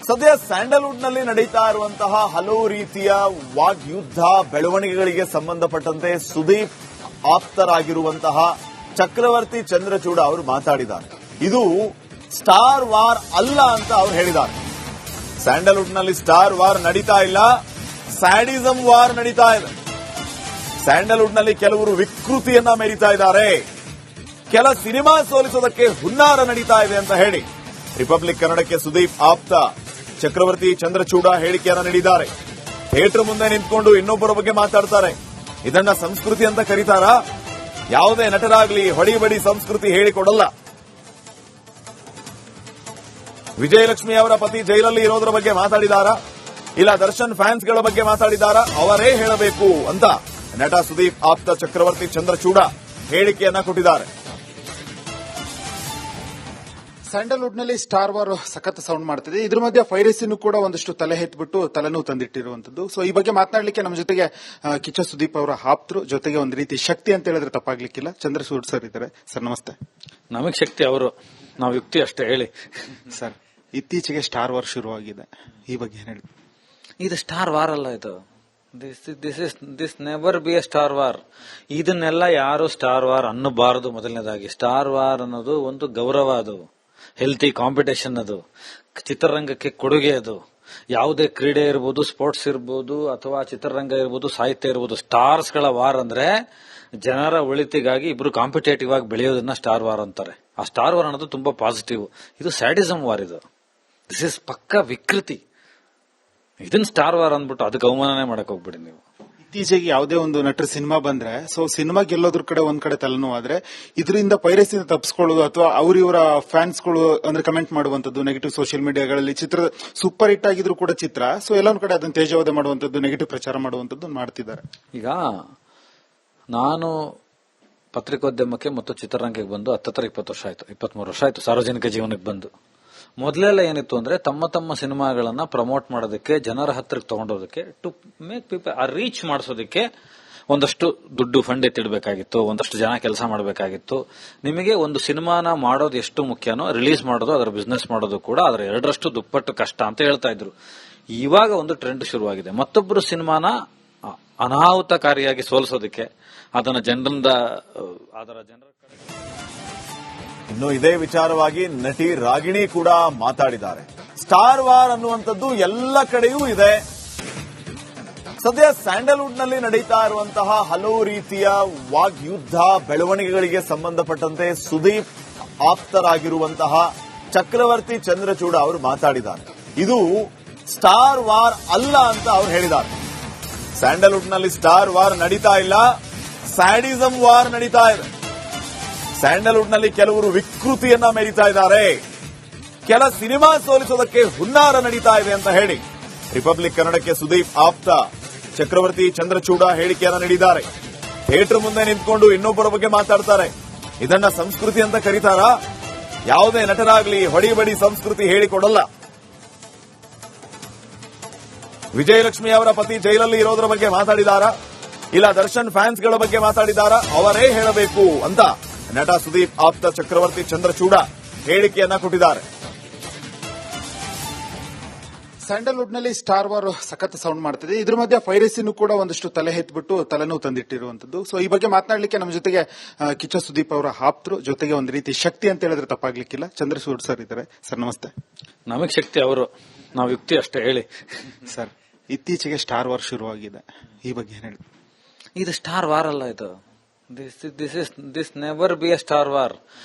ಸದ್ಯ ಸ್ಯಾಂಡಲ್ವುಡ್ ನಲ್ಲಿ ನಡೀತಾ ಇರುವಂತಹ ಹಲವು ರೀತಿಯ ವಾಗ್ಯುದ್ಧ ಬೆಳವಣಿಗೆಗಳಿಗೆ ಸಂಬಂಧಪಟ್ಟಂತೆ ಸುದೀಪ್ ಆಪ್ತರಾಗಿರುವಂತಹ ಚಕ್ರವರ್ತಿ ಚಂದ್ರಚೂಡ ಅವರು ಮಾತಾಡಿದ್ದಾರೆ. ಇದು ಸ್ಟಾರ್ ವಾರ್ ಅಲ್ಲ ಅಂತ ಅವರು ಹೇಳಿದ್ದಾರೆ. ಸ್ಯಾಂಡಲ್ವುಡ್ ನಲ್ಲಿ ಸ್ಟಾರ್ ವಾರ್ ನಡೀತಾ ಇಲ್ಲ, ಸ್ಯಾಡಿಸಂ ವಾರ್ ನಡೀತಾ ಇದೆ. ಸ್ಯಾಂಡಲ್ವುಡ್ ನಲ್ಲಿ ಕೆಲವರು ವಿಕೃತಿಯನ್ನ ಮೆರೀತಾ ಇದ್ದಾರೆ, ಕೆಲ ಸಿನಿಮಾ ಸೋಲಿಸೋದಕ್ಕೆ ಹುನ್ನಾರ ನಡೀತಾ ಇದೆ ಅಂತ ಹೇಳಿ ರಿಪಬ್ಲಿಕ್ ಕನ್ನಡಕ್ಕೆ ಸುದೀಪ್ ಆಪ್ತ ಚಕ್ರವರ್ತಿ ಚಂದ್ರಚೂಡ ಹೇಳಿಕೆಯನ್ನ ನೀಡಿದ್ದಾರೆ. ಥಿಯೇಟರ್ ಮುಂದೆ ನಿಂತ್ಕೊಂಡು ಇನ್ನೊಬ್ಬರ ಬಗ್ಗೆ ಮಾತಾಡ್ತಾರೆ. ಇದನ್ನ ಸಂಸ್ಕೃತಿ ಅಂತ ಕರೀತಾರಾ? ಯಾವುದೇ ನಟರಾಗ್ಲಿ ಹೊಡಿಬಡಿ ಸಂಸ್ಕೃತಿ ಹೇಳಿಕೊಡಲ್ಲ. ವಿಜಯಲಕ್ಷ್ಮಿ ಅವರ ಪತಿ ಜೈಲಲ್ಲಿ ಇರೋದ್ರ ಬಗ್ಗೆ ಮಾತಾಡಿದಾರಾ, ಇಲ್ಲ ದರ್ಶನ್ ಫ್ಯಾನ್ಸ್ಗಳ ಬಗ್ಗೆ ಮಾತಾಡಿದಾರಾ? ಅವರೇ ಹೇಳಬೇಕು ಅಂತ ನಟ ಸುದೀಪ್ ಆಪ್ತ ಚಕ್ರವರ್ತಿ ಚಂದ್ರಚೂಡ ಹೇಳಿಕೆಯನ್ನ ಕೊಟ್ಟಿದ್ದಾರೆ. ಸ್ಯಾಂಡಲ್ವುಡ್ ನಲ್ಲಿ ಸ್ಟಾರ್ ವಾರ್ ಸಖತ್ ಸೌಂಡ್ ಮಾಡ್ತಿದೆ. ಇದ್ರ ಮಧ್ಯೆ ಪೈರಸಿನೂ ಕೂಡ ಒಂದಷ್ಟು ತಲೆ ಎತ್ಬಿಟ್ಟು ತಲೆನೋವು ತಂದಿಟ್ಟಿರುವಂತದ್ದು. ಸೊ ಈ ಬಗ್ಗೆ ಮಾತನಾಡಲಿಕ್ಕೆ ನಮ್ಮ ಜೊತೆಗೆ ಕಿಚ್ಚ ಸುದೀಪ್ ಅವರ ಆಪ್ತರು, ಜೊತೆಗೆ ಒಂದು ರೀತಿ ಶಕ್ತಿ ಅಂತ ಹೇಳಿದ್ರೆ ತಪ್ಪಾಗ್ಲಿಕ್ಕಿಲ್ಲ, ಚಂದ್ರಚೂಡ್ ಸರ್ ಇದ್ದಾರೆ. ಸರ್ ನಮಸ್ತೆ. ನಮಗ್ ಶಕ್ತಿ ಅವರು, ನಾವು ಯುಕ್ತಿ ಅಷ್ಟೇ ಹೇಳಿ. ಸರ್, ಇತ್ತೀಚೆಗೆ ಸ್ಟಾರ್ ವಾರ್ ಶುರುವಾಗಿದೆ, ಈ ಬಗ್ಗೆ ಏನ್ ಹೇಳಿ? ಇದು ಸ್ಟಾರ್ ವಾರ್ ಅಲ್ಲ, ಇದು this never be A star war. ಇದನ್ನೆಲ್ಲ ಯಾರು ಸ್ಟಾರ್ ವಾರ್ ಅನ್ನಬಾರದು. ಮೊದಲನೇದಾಗಿ ಸ್ಟಾರ್ ವಾರ್ ಅನ್ನೋದು ಒಂದು ಗೌರವ, ಅದು ಹೆಲ್ತಿ ಕಾಂಪಿಟೇಷನ್, ಅದು ಚಿತ್ರರಂಗಕ್ಕೆ ಕೊಡುಗೆ. ಅದು ಯಾವುದೇ ಕ್ರೀಡೆ ಇರ್ಬೋದು, ಸ್ಪೋರ್ಟ್ಸ್ ಇರ್ಬೋದು, ಅಥವಾ ಚಿತ್ರರಂಗ ಇರ್ಬೋದು, ಸಾಹಿತ್ಯ ಇರ್ಬೋದು. ಸ್ಟಾರ್ಸ್ ಗಳ ವಾರ್ ಅಂದ್ರೆ ಜನರ ಒಳಿತಿಗಾಗಿ ಇಬ್ರು ಕಾಂಪಿಟೇಟಿವ್ ಆಗಿ ಬೆಳೆಯೋದನ್ನ ಸ್ಟಾರ್ ವಾರ್ ಅಂತಾರೆ. ಆ ಸ್ಟಾರ್ ವಾರ್ ಅನ್ನೋದು ತುಂಬಾ ಪಾಸಿಟಿವ್. ಇದು ಸ್ಯಾಡಿಸಂ ವಾರ್, ಇದು ದಿಸ್ ಇಸ್ ಪಕ್ಕ ವಿಕೃತಿ. ಇದನ್ನ ಸ್ಟಾರ್ ವಾರ್ ಅಂದ್ಬಿಟ್ಟು ಅದಕ್ಕೆ ಅವಮಾನನೆ ಮಾಡಕ್ ಹೋಗ್ಬಿಡಿ ನೀವು. ಇತ್ತೀಚೆಗೆ ಯಾವುದೇ ಒಂದು ನಟರ ಸಿನಿಮಾ ಬಂದ್ರೆ, ಸೊ ಸಿನಿಮಾ ಗೆಲ್ಲೋದ್ರ ಕಡೆ ಒಂದ್ ಕಡೆ ತಲೆನೋವು ಆದ್ರೆ, ಇದರಿಂದ ಪೈರಸಿಯಿಂದ ತಪ್ಪಿಸ್ಕೊಳ್ಳೋದು ಅಥವಾ ಇವರ ಫ್ಯಾನ್ಸ್ಗಳು ಅಂದ್ರೆ ಕಮೆಂಟ್ ಮಾಡುವಂತದ್ದು ನೆಗೆಟಿವ್ ಸೋಷಿಯಲ್ ಮೀಡಿಯಾಗಳಲ್ಲಿ, ಚಿತ್ರ ಸೂಪರ್ ಹಿಟ್ ಆಗಿದ್ರು ಕೂಡ ಚಿತ್ರ, ಸೊ ಎಲ್ಲ ಒಂದ್ ಕಡೆ ಅದನ್ನ ತೇಜೋವಧೆ ಮಾಡುವಂತದ್ದು, ನೆಗೆಟಿವ್ ಪ್ರಚಾರ ಮಾಡುವಂತದ್ದು ಮಾಡ್ತಿದ್ದಾರೆ. ಈಗ ನಾನು ಪತ್ರಿಕೋದ್ಯಮಕ್ಕೆ ಮತ್ತು ಚಿತ್ರರಂಗಕ್ಕೆ ಬಂದು 20 ವರ್ಷ ಆಯ್ತು, 23 ವರ್ಷ ಆಯ್ತು ಸಾರ್ವಜನಿಕ ಜೀವನಕ್ಕೆ ಬಂದು. ಮೊದಲೆಲ್ಲ ಏನಿತ್ತು ಅಂದ್ರೆ ತಮ್ಮ ತಮ್ಮ ಸಿನಿಮಾಗಳನ್ನ ಪ್ರಮೋಟ್ ಮಾಡೋದಕ್ಕೆ, ಜನರ ಹತ್ರಕ್ಕೆ ತಗೊಂಡೋದಕ್ಕೆ, ಟು ಮೇಕ್ ಪೀಪಲ್ ರೀಚ್ ಮಾಡಿಸೋದಕ್ಕೆ ಒಂದಷ್ಟು ದುಡ್ಡು ಫಂಡ್ ಎತ್ತಿಡಬೇಕಾಗಿತ್ತು, ಒಂದಷ್ಟು ಜನ ಕೆಲಸ ಮಾಡಬೇಕಾಗಿತ್ತು. ನಿಮಗೆ ಒಂದು ಸಿನಿಮಾನ ಮಾಡೋದು ಎಷ್ಟು ಮುಖ್ಯನೋ ರಿಲೀಸ್ ಮಾಡೋದು, ಅದರ ಬಿಸ್ನೆಸ್ ಮಾಡೋದು ಕೂಡ ಅದರ 2ರಷ್ಟು ದುಪ್ಪಟ್ಟು ಕಷ್ಟ ಅಂತ ಹೇಳ್ತಾ ಇದ್ರು. ಇವಾಗ ಒಂದು ಟ್ರೆಂಡ್ ಶುರುವಾಗಿದೆ. ಮತ್ತೊಬ್ಬರು ಸಿನಿಮಾನ ಅನಾಹುತಕಾರಿಯಾಗಿ ಸೋಲಿಸೋದಕ್ಕೆ, ಅದರ ಜನರ ಇನ್ನು ಇದೇ ವಿಚಾರವಾಗಿ ನಟಿ ರಾಗಿಣಿ ಕೂಡ ಮಾತಾಡಿದ್ದಾರೆ. ಸ್ಟಾರ್ ವಾರ್ ಅನ್ನುವಂಥದ್ದು ಎಲ್ಲ ಕಡೆಯೂ ಇದೆ. ಸದ್ಯ ಸ್ಯಾಂಡಲ್ವುಡ್ ನಲ್ಲಿ ನಡೀತಾ ಇರುವಂತಹ ಹಲವು ರೀತಿಯ ವಾಗ್ಯುದ್ಧ ಬೆಳವಣಿಗೆಗಳಿಗೆ ಸಂಬಂಧಪಟ್ಟಂತೆ ಸುದೀಪ್ ಆಪ್ತರಾಗಿರುವಂತಹ ಚಕ್ರವರ್ತಿ ಚಂದ್ರಚೂಡ ಅವರು ಮಾತಾಡಿದ್ದಾರೆ. ಇದು ಸ್ಟಾರ್ ವಾರ್ ಅಲ್ಲ ಅಂತ ಅವರು ಹೇಳಿದ್ದಾರೆ. ಸ್ಯಾಂಡಲ್ವುಡ್ ನಲ್ಲಿ ಸ್ಟಾರ್ ವಾರ್ ನಡೀತಾ ಇಲ್ಲ, ಸ್ಯಾಡಿಸಂ ವಾರ್ ನಡೀತಾ ಇದೆ. ಸ್ಯಾಂಡಲ್ವುಡ್ ನಲ್ಲಿ ಕೆಲವರು ವಿಕೃತಿಯನ್ನ ಮೆರೀತಾ ಇದ್ದಾರೆ, ಕೆಲ ಸಿನಿಮಾ ಸೋಲಿಸೋದಕ್ಕೆ ಹುನ್ನಾರ ನಡೀತಾ ಇದೆ ಅಂತ ಹೇಳಿ ರಿಪಬ್ಲಿಕ್ ಕನ್ನಡಕ್ಕೆ ಸುದೀಪ್ ಆಪ್ತ ಚಕ್ರವರ್ತಿ ಚಂದ್ರಚೂಡ ಹೇಳಿಕೆಯನ್ನ ನೀಡಿದ್ದಾರೆ. ಥಿಯೇಟರ್ ಮುಂದೆ ನಿಂತ್ಕೊಂಡು ಇನ್ನೊಬ್ಬರ ಬಗ್ಗೆ ಮಾತಾಡ್ತಾರೆ. ಇದನ್ನ ಸಂಸ್ಕೃತಿ ಅಂತ ಕರೀತಾರಾ? ಯಾವುದೇ ನಟರಾಗ್ಲಿ ಹೊಡಿಬಡಿ ಸಂಸ್ಕೃತಿ ಹೇಳಿಕೊಡಲ್ಲ. ವಿಜಯಲಕ್ಷ್ಮಿ ಅವರ ಪತಿ ಜೈಲಲ್ಲಿ ಇರೋದ್ರ ಬಗ್ಗೆ ಮಾತಾಡಿದಾರಾ, ಇಲ್ಲ ದರ್ಶನ್ ಫ್ಯಾನ್ಸ್ಗಳ ಬಗ್ಗೆ ಮಾತಾಡಿದಾರಾ? ಅವರೇ ಹೇಳಬೇಕು ಅಂತ ನಟ ಸುದೀಪ್ ಆಪ್ತ ಚಕ್ರವರ್ತಿ ಚಂದ್ರಚೂಡ ಹೇಳಿಕೆಯನ್ನ ಕೊಟ್ಟಿದ್ದಾರೆ. ಸ್ಯಾಂಡಲ್ವುಡ್ ನಲ್ಲಿ ಸ್ಟಾರ್ ವಾರ್ ಸಖತ್ ಸೌಂಡ್ ಮಾಡ್ತಿದೆ. ಇದ್ರ ಮಧ್ಯೆ ಪೈರಸಿನೂ ಕೂಡ ಒಂದಷ್ಟು ತಲೆ ಎತ್ಬಿಟ್ಟು ತಲೆನೋವು ತಂದಿಟ್ಟಿರುವಂತದ್ದು. ಸೊ ಈ ಬಗ್ಗೆ ಮಾತನಾಡಲಿಕ್ಕೆ ನಮ್ಮ ಜೊತೆಗೆ ಕಿಚ್ಚ ಸುದೀಪ್ ಅವರ ಆಪ್ತರು, ಜೊತೆಗೆ ಒಂದು ರೀತಿ ಶಕ್ತಿ ಅಂತ ಹೇಳಿದ್ರೆ ತಪ್ಪಾಗ್ಲಿಕ್ಕಿಲ್ಲ, ಚಂದ್ರಚೂಡ್ ಸರ್ ಇದ್ದಾರೆ. ಸರ್ ನಮಸ್ತೆ. ನಮಗ್ ಶಕ್ತಿ ಅವರು, ನಾವು ಯುಕ್ತಿ ಅಷ್ಟೇ ಹೇಳಿ. ಸರ್, ಇತ್ತೀಚೆಗೆ ಸ್ಟಾರ್ ವಾರ್ ಶುರುವಾಗಿದೆ, ಈ ಬಗ್ಗೆ ಏನ್ ಹೇಳಿ? ಇದು ಸ್ಟಾರ್ ವಾರ್ ಅಲ್ಲ, ಇದು this never be A star war.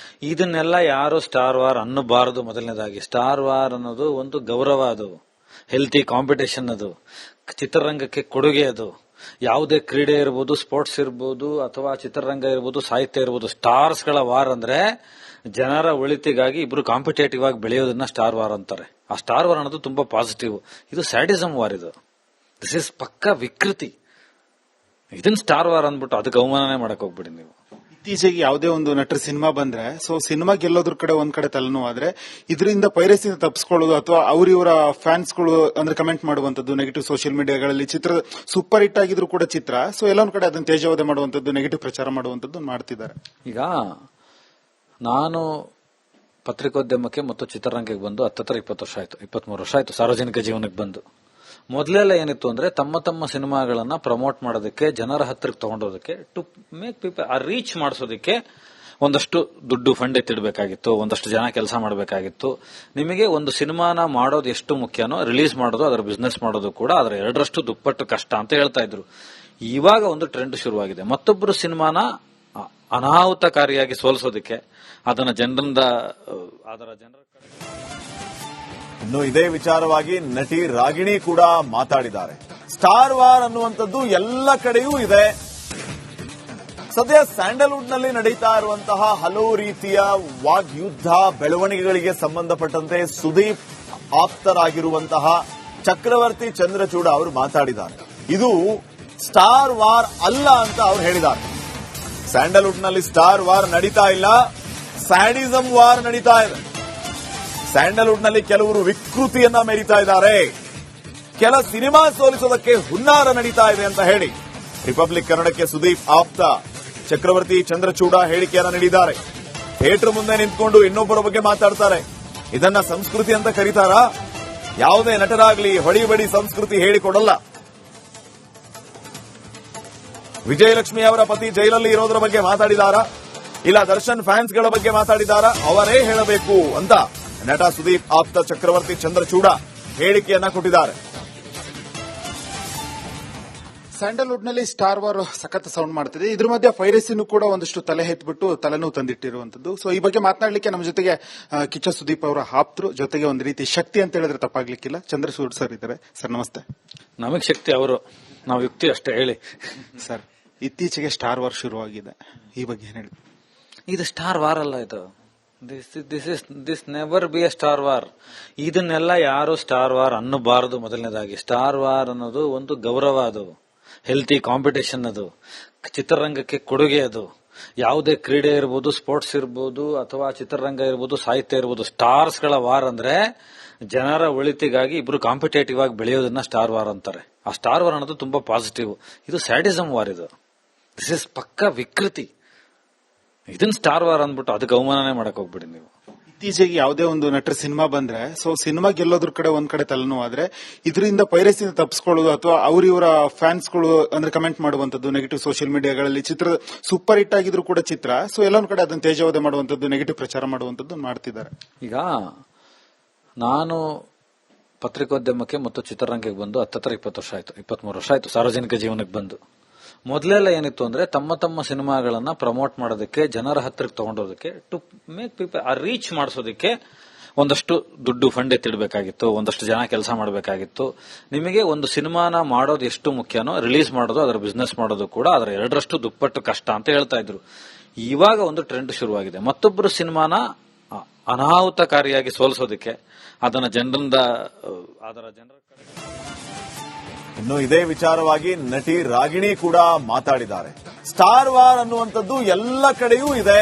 ಇದನ್ನೆಲ್ಲ ಯಾರು ಸ್ಟಾರ್ ವಾರ್ ಅನ್ನಬಾರದು. ಮೊದಲನೇದಾಗಿ ಸ್ಟಾರ್ ವಾರ್ ಅನ್ನೋದು ಒಂದು ಗೌರವ, ಅದು ಹೆಲ್ತಿ ಕಾಂಪಿಟೇಷನ್, ಅದು ಚಿತ್ರರಂಗಕ್ಕೆ ಕೊಡುಗೆ. ಅದು ಯಾವುದೇ ಕ್ರೀಡೆ ಇರ್ಬೋದು, ಸ್ಪೋರ್ಟ್ಸ್ ಇರ್ಬೋದು, ಅಥವಾ ಚಿತ್ರರಂಗ ಇರ್ಬೋದು, ಸಾಹಿತ್ಯ ಇರ್ಬೋದು. ಸ್ಟಾರ್ಸ್ ಗಳ ವಾರ್ ಅಂದ್ರೆ ಜನರ ಒಳಿತಿಗಾಗಿ ಇಬ್ರು ಕಾಂಪಿಟೇಟಿವ್ ಆಗಿ ಬೆಳೆಯೋದನ್ನ ಸ್ಟಾರ್ ವಾರ್ ಅಂತಾರೆ. ಆ ಸ್ಟಾರ್ ವಾರ್ ಅನ್ನೋದು ತುಂಬಾ ಪಾಸಿಟಿವ್. ಇದು ಸ್ಯಾಡಿಸಂ ವಾರ್, ಇದು ದಿಸ್ ಇಸ್ ಪಕ್ಕ ವಿಕೃತಿ. ಇದನ್ನ ಸ್ಟಾರ್ ವಾರ್ ಅಂದ್ಬಿಟ್ಟು ಅದಕ್ಕೆ ಅವಮಾನನೆ ಮಾಡಕ್ ಹೋಗ್ಬಿಡಿ ನೀವು. ಇತ್ತೀಚೆಗೆ ಯಾವುದೇ ಒಂದು ನಟರ ಸಿನಿಮಾ ಬಂದ್ರೆ, ಸೊ ಸಿನಿಮಾ ಗೆಲ್ಲೋದ್ರ ಕಡೆ ಒಂದ್ ಕಡೆ ತಲೆನೋವು ಆದ್ರೆ, ಇದರಿಂದ ಪೈರಸಿಯಿಂದ ತಪ್ಪಿಸ್ಕೊಳ್ಳೋದು ಅಥವಾ ಇವರ ಫ್ಯಾನ್ಸ್ಗಳು ಅಂದ್ರೆ ಕಮೆಂಟ್ ಮಾಡುವಂತದ್ದು, ನೆಗೆಟಿವ್ ಸೋಷಿಯಲ್ ಮೀಡಿಯಾಗಳಲ್ಲಿ, ಚಿತ್ರ ಸೂಪರ್ ಹಿಟ್ ಆಗಿದ್ರು ಕೂಡ ಚಿತ್ರ, ಸೊ ಎಲ್ಲ ಒಂದ್ ಕಡೆ ಅದನ್ನ ತೇಜೋವಧೆ ಮಾಡುವಂತದ್ದು, ನೆಗೆಟಿವ್ ಪ್ರಚಾರ ಮಾಡುವಂತದ್ದು ಮಾಡ್ತಿದ್ದಾರೆ. ಈಗ ನಾನು ಪತ್ರಿಕೋದ್ಯಮಕ್ಕೆ ಮತ್ತು ಚಿತ್ರರಂಗಕ್ಕೆ ಬಂದು 20 ವರ್ಷ ಆಯ್ತು, 23 ವರ್ಷ ಆಯ್ತು ಸಾರ್ವಜನಿಕ ಜೀವನಕ್ಕೆ ಬಂದು. ಮೊದಲೆಲ್ಲ ಏನಿತ್ತು ಅಂದ್ರೆ ತಮ್ಮ ತಮ್ಮ ಸಿನಿಮಾಗಳನ್ನ ಪ್ರಮೋಟ್ ಮಾಡೋದಕ್ಕೆ, ಜನರ ಹತ್ರಕ್ಕೆ ತಗೊಂಡೋದಕ್ಕೆ, ಟು ಮೇಕ್ ಪೀಪಲ್ ರೀಚ್ ಮಾಡಿಸೋದಕ್ಕೆ ಒಂದಷ್ಟು ದುಡ್ಡು ಫಂಡ್ ಎತ್ತಿಡಬೇಕಾಗಿತ್ತು, ಒಂದಷ್ಟು ಜನ ಕೆಲಸ ಮಾಡಬೇಕಾಗಿತ್ತು. ನಿಮಗೆ ಒಂದು ಸಿನಿಮಾನ ಮಾಡೋದು ಎಷ್ಟು ಮುಖ್ಯನೋ ರಿಲೀಸ್ ಮಾಡೋದು, ಅದರ ಬಿಸ್ನೆಸ್ ಮಾಡೋದು ಕೂಡ ಅದರ 2ರಷ್ಟು ದುಪ್ಪಟ್ಟು ಕಷ್ಟ ಅಂತ ಹೇಳ್ತಾ ಇದ್ರು. ಇವಾಗ ಒಂದು ಟ್ರೆಂಡ್ ಶುರುವಾಗಿದೆ. ಮತ್ತೊಬ್ಬರು ಸಿನಿಮಾನ ಅನಾಹುತಕಾರಿಯಾಗಿ ಸೋಲಿಸೋದಕ್ಕೆ, ಅದರ ಜನರ ಇನ್ನು ಇದೇ ವಿಚಾರವಾಗಿ ನಟಿ ರಾಗಿಣಿ ಕೂಡ ಮಾತಾಡಿದ್ದಾರೆ. ಸ್ಟಾರ್ ವಾರ್ ಅನ್ನುವಂಥದ್ದು ಎಲ್ಲ ಕಡೆಯೂ ಇದೆ. ಸದ್ಯ ಸ್ಯಾಂಡಲ್ವುಡ್ ನಲ್ಲಿ ನಡೀತಾ ಇರುವಂತಹ ಹಲವು ರೀತಿಯ ವಾಗ್ಯುದ್ಧ ಬೆಳವಣಿಗೆಗಳಿಗೆ ಸಂಬಂಧಪಟ್ಟಂತೆ ಸುದೀಪ್ ಆಪ್ತರಾಗಿರುವಂತಹ ಚಕ್ರವರ್ತಿ ಚಂದ್ರಚೂಡ ಅವರು ಮಾತಾಡಿದ್ದಾರೆ. ಇದು ಸ್ಟಾರ್ ವಾರ್ ಅಲ್ಲ ಅಂತ ಅವರು ಹೇಳಿದ್ದಾರೆ. ಸ್ಯಾಂಡಲ್ವುಡ್ ನಲ್ಲಿ ಸ್ಟಾರ್ ವಾರ್ ನಡೀತಾ ಇಲ್ಲ, ಸ್ಯಾಡಿಸಂ ವಾರ್ ನಡೀತಾ ಇದೆ. ಸ್ಯಾಂಡಲ್ವುಡ್ ನಲ್ಲಿ ಕೆಲವರು ವಿಕೃತಿಯನ್ನ ಮೆರೀತಾ ಇದ್ದಾರೆ, ಕೆಲ ಸಿನಿಮಾ ಸೋಲಿಸೋದಕ್ಕೆ ಹುನ್ನಾರ ನಡೀತಾ ಇದೆ ಅಂತ ಹೇಳಿ ರಿಪಬ್ಲಿಕ್ ಕನ್ನಡಕ್ಕೆ ಸುದೀಪ್ ಆಪ್ತ ಚಕ್ರವರ್ತಿ ಚಂದ್ರಚೂಡ ಹೇಳಿಕೆಯನ್ನ ನೀಡಿದ್ದಾರೆ. ಥಿಯೇಟರ್ ಮುಂದೆ ನಿಂತ್ಕೊಂಡು ಇನ್ನೊಬ್ಬರ ಬಗ್ಗೆ ಮಾತಾಡ್ತಾರೆ. ಇದನ್ನ ಸಂಸ್ಕೃತಿ ಅಂತ ಕರೀತಾರಾ? ಯಾವುದೇ ನಟರಾಗ್ಲಿ ಹೊಡಿ ಸಂಸ್ಕೃತಿ ಹೇಳಿಕೊಡಲ್ಲ. ವಿಜಯಲಕ್ಷ್ಮಿ ಅವರ ಪತಿ ಜೈಲಲ್ಲಿ ಇರೋದ್ರ ಬಗ್ಗೆ ಮಾತಾಡಿದಾರಾ, ಇಲ್ಲ ದರ್ಶನ್ ಫ್ಯಾನ್ಸ್ಗಳ ಬಗ್ಗೆ ಮಾತಾಡಿದಾರಾ? ಅವರೇ ಹೇಳಬೇಕು ಅಂತ ನಟ ಸುದೀಪ್ ಆಪ್ತ ಚಕ್ರವರ್ತಿ ಚಂದ್ರಚೂಡ ಹೇಳಿಕೆಯನ್ನ ಕೊಟ್ಟಿದ್ದಾರೆ. ಸ್ಯಾಂಡಲ್ವುಡ್ ನಲ್ಲಿ ಸ್ಟಾರ್ ವಾರ್ ಸಖತ್ ಸೌಂಡ್ ಮಾಡ್ತಿದೆ. ಇದ್ರ ಮಧ್ಯೆ ಪೈರಸಿನೂ ಕೂಡ ಒಂದಷ್ಟು ತಲೆ ಎತ್ಬಿಟ್ಟು ತಲೆನೋವು ತಂದಿಟ್ಟಿರುವಂತದ್ದು. ಸೊ ಈ ಬಗ್ಗೆ ಮಾತನಾಡಲಿಕ್ಕೆ ನಮ್ಮ ಜೊತೆಗೆ ಕಿಚ್ಚ ಸುದೀಪ್ ಅವರ ಆಪ್ತರು, ಜೊತೆಗೆ ಒಂದು ರೀತಿ ಶಕ್ತಿ ಅಂತ ಹೇಳಿದ್ರೆ ತಪ್ಪಾಗ್ಲಿಕ್ಕಿಲ್ಲ, ಚಂದ್ರಚೂಡ್ ಸರ್ ಇದ್ದಾರೆ. ಸರ್ ನಮಸ್ತೆ. ನಮಗ್ ಶಕ್ತಿ ಅವರು, ನಾವು ಯುಕ್ತಿ ಅಷ್ಟೇ. ಹೇಳಿ ಸರ್, ಇತ್ತೀಚೆಗೆ ಸ್ಟಾರ್ ವಾರ್ ಶುರುವಾಗಿದೆ, ಈ ಬಗ್ಗೆ ಏನ್ ಹೇಳಿ? ಇದು ಸ್ಟಾರ್ ವಾರ್ ಅಲ್ಲ, ಇದು this never be A star war. ಇದನ್ನೆಲ್ಲ ಯಾರು ಸ್ಟಾರ್ ವಾರ್ ಅನ್ನಬಾರದು. ಮೊದಲನೇದಾಗಿ ಸ್ಟಾರ್ ವಾರ್ ಅನ್ನೋದು ಒಂದು ಗೌರವ, ಅದು ಹೆಲ್ತಿ ಕಾಂಪಿಟೇಷನ್, ಅದು ಚಿತ್ರರಂಗಕ್ಕೆ ಕೊಡುಗೆ. ಅದು ಯಾವುದೇ ಕ್ರೀಡೆ ಇರ್ಬೋದು, ಸ್ಪೋರ್ಟ್ಸ್ ಇರ್ಬೋದು, ಅಥವಾ ಚಿತ್ರರಂಗ ಇರ್ಬೋದು, ಸಾಹಿತ್ಯ ಇರ್ಬೋದು. ಸ್ಟಾರ್ಸ್ ಗಳ ವಾರ್ ಅಂದ್ರೆ ಜನರ ಒಳಿತಿಗಾಗಿ ಇಬ್ರು ಕಾಂಪಿಟೇಟಿವ್ ಆಗಿ ಬೆಳೆಯೋದನ್ನ ಸ್ಟಾರ್ ವಾರ್ ಅಂತಾರೆ. ಆ ಸ್ಟಾರ್ ವಾರ್ ಅನ್ನೋದು ತುಂಬಾ ಪಾಸಿಟಿವ್. ಇದು ಸ್ಯಾಡಿಸಂ ವಾರ್, ಇದು ದಿಸ್ ಇಸ್ ಪಕ್ಕ ವಿಕೃತಿ. ಇದನ್ನ ಸ್ಟಾರ್ ವಾರ್ ಅಂದ್ಬಿಟ್ಟು ಅದಕ್ಕೆ ಅವಮಾನನೆ ಮಾಡಕ್ ಹೋಗ್ಬಿಡಿ ನೀವು. ಇತ್ತೀಚೆಗೆ ಯಾವುದೇ ಒಂದು ನಟರ ಸಿನಿಮಾ ಬಂದ್ರೆ, ಸೊ ಸಿನಿಮಾ ಗೆಲ್ಲೋದ್ರ ಕಡೆ ಒಂದ್ ಕಡೆ ತಲೆನೋವು ಆದ್ರೆ, ಇದರಿಂದ ಪೈರಸಿಯಿಂದ ತಪ್ಪಿಸ್ಕೊಳ್ಳೋದು ಅಥವಾ ಇವರ ಫ್ಯಾನ್ಸ್ಗಳು ಅಂದ್ರೆ ಕಮೆಂಟ್ ಮಾಡುವಂತದ್ದು ನೆಗೆಟಿವ್ ಸೋಷಿಯಲ್ ಮೀಡಿಯಾಗಳಲ್ಲಿ, ಚಿತ್ರ ಸೂಪರ್ ಹಿಟ್ ಆಗಿದ್ರು ಕೂಡ ಚಿತ್ರ, ಸೊ ಎಲ್ಲೊಂದ್ ಕಡೆ ಅದನ್ನ ತೇಜೋವಧೆ ಮಾಡುವಂತದ್ದು, ನೆಗೆಟಿವ್ ಪ್ರಚಾರ ಮಾಡುವಂತದ್ದು ಮಾಡ್ತಿದ್ದಾರೆ. ಈಗ ನಾನು ಪತ್ರಿಕೋದ್ಯಮಕ್ಕೆ ಮತ್ತು ಚಿತ್ರರಂಗಕ್ಕೆ ಬಂದು 20 ವರ್ಷ ಆಯ್ತು, 23 ವರ್ಷ ಆಯ್ತು ಸಾರ್ವಜನಿಕ ಜೀವನಕ್ಕೆ ಬಂದು. ಮೊದಲೆಲ್ಲ ಏನಿತ್ತು ಅಂದ್ರೆ ತಮ್ಮ ತಮ್ಮ ಸಿನಿಮಾಗಳನ್ನ ಪ್ರಮೋಟ್ ಮಾಡೋದಕ್ಕೆ, ಜನರ ಹತ್ರಕ್ಕೆ ತಗೊಂಡೋದಕ್ಕೆ, ಟು ಮೇಕ್ ಪೀಪಲ್ ರೀಚ್ ಮಾಡಿಸೋದಕ್ಕೆ ಒಂದಷ್ಟು ದುಡ್ಡು ಫಂಡ್ ಎತ್ತಿಡಬೇಕಾಗಿತ್ತು, ಒಂದಷ್ಟು ಜನ ಕೆಲಸ ಮಾಡಬೇಕಾಗಿತ್ತು. ನಿಮಗೆ ಒಂದು ಸಿನಿಮಾನ ಮಾಡೋದು ಎಷ್ಟು ಮುಖ್ಯನೋ ರಿಲೀಸ್ ಮಾಡೋದು, ಅದರ ಬಿಸ್ನೆಸ್ ಮಾಡೋದು ಕೂಡ ಅದರ 2ರಷ್ಟು ದುಪ್ಪಟ್ಟು ಕಷ್ಟ ಅಂತ ಹೇಳ್ತಾ ಇದ್ರು. ಇವಾಗ ಒಂದು ಟ್ರೆಂಡ್ ಶುರುವಾಗಿದೆ. ಮತ್ತೊಬ್ಬರು ಸಿನಿಮಾನ ಅನಾಹುತಕಾರಿಯಾಗಿ ಸೋಲಿಸೋದಕ್ಕೆ, ಅದರ ಜನರ ಇನ್ನು ಇದೇ ವಿಚಾರವಾಗಿ ನಟಿ ರಾಗಿಣಿ ಕೂಡ ಮಾತಾಡಿದ್ದಾರೆ. ಸ್ಟಾರ್ ವಾರ್ ಅನ್ನುವಂಥದ್ದು ಎಲ್ಲ ಕಡೆಯೂ ಇದೆ.